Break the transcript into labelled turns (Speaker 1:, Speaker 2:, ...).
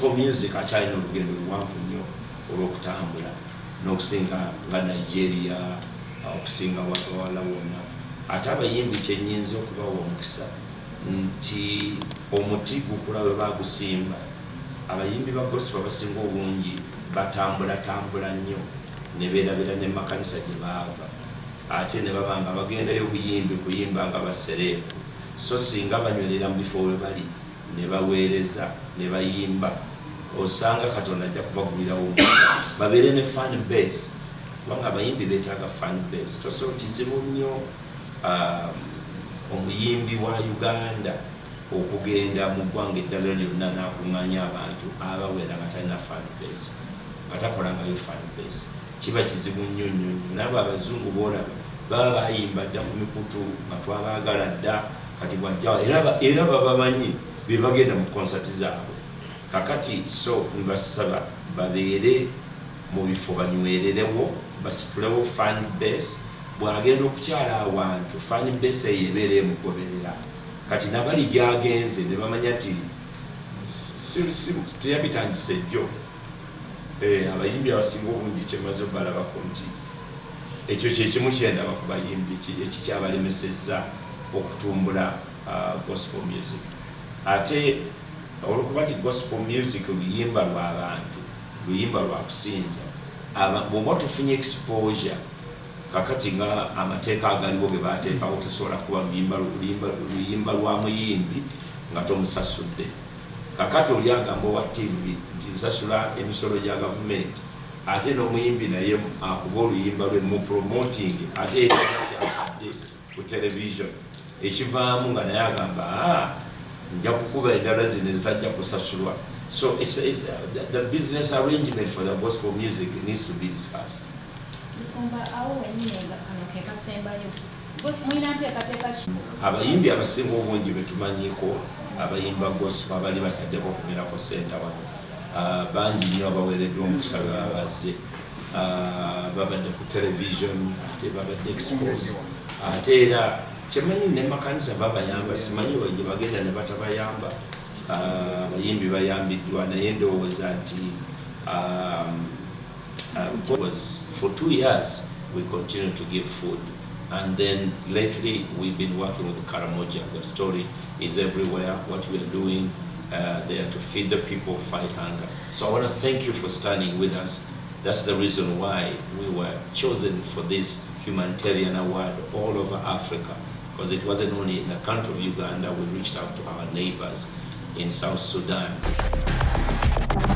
Speaker 1: gospel music akyalina olugendo luwanvu nnyo olw'okutambula n'okusinga nga Nigeria, okusinga wagawala wonna. Ate abayimbi kyennyinza okubawa omukisa nti omuti gukula we bagusimba. Abayimbi ba gospel abasinga obungi batambula nnyo ne beerabira ne makanisa gye baava, ate ne baba nga bagendayo obuyimbi kuyimba nga basereebu. So singa banywerera mu bifo we bali ne baweereza ne bayimba, osanga Katonda ajja kubagulirawo omukisa babeere ne fan base, kubanga abayimbi beetaaga fan base. Tosobola kizibu nnyo omuyimbi wa Uganda okugenda mu ggwanga eddala lyonna n'akuŋŋaanya abantu abawera nga talina fan base, nga takolangayo fan base. Kiba kizibu nnyo nnyo nnyo. Nabo abazungu boolaba baba bayimba dda ku mikutu nga twabaagala dda, kati bwajjawo era babamanyi be bagenda mu konsati zaabwe. Kakati so nibasaba babeere mu bifo banywererewo, basitulewo fan base. Bw'agenda okukyala awantu fan base eyo ebeera emugoberera. Kati nabali gy'agenze ne bamanya nti teyabitandise jjo. Abayimbi abasinga obungi kyemaze balabako nti ekyo kyekimu kyendaba ku bayimbi ekikyabalemesezza okutumbula gospel music. Ate olwokuba nti gospel music luyimba lw'abantu, luyimba lwa kusinza, bw'oba tufunye exposure kakati nga amateeka agaliwo ge baateekawo tosobola kuba luyimba lwa muyimbi nga tomusasudde. Kakati oli agamba owa TV nti nsasula emisolo gya gavumenti, ate n'omuyimbi naye akuba oluyimba lwe mu promoting, ate ekyakadde ku television, ekivaamu nga naye agamba nja kukuba endala zino ezitajja kusasulwa. So the business arrangement for the gospel music needs to be discussed. Abayimbi abasinga obungi betumanyiko abayimba gospel abali bataddeko okumerako sente wano, bangi nnyo abaweereddwa omukisa babazze, babadde ku television, ate babadde expose, ate era kyemanyi ne makanisa babayamba, simanyi gye bagenda ne batabayamba. Abayimbi bayambiddwa, naye ndowooza nti was for 2 years we continued to give food, and then lately we've been working with Karamoja. The story is everywhere. What we are doing there to feed the people, fight hunger. So I want to thank you for standing with us. That's the reason why we were chosen for this humanitarian award all over Africa, because it wasn't only in the country of Uganda. We reached out to our neighbors in South Sudan.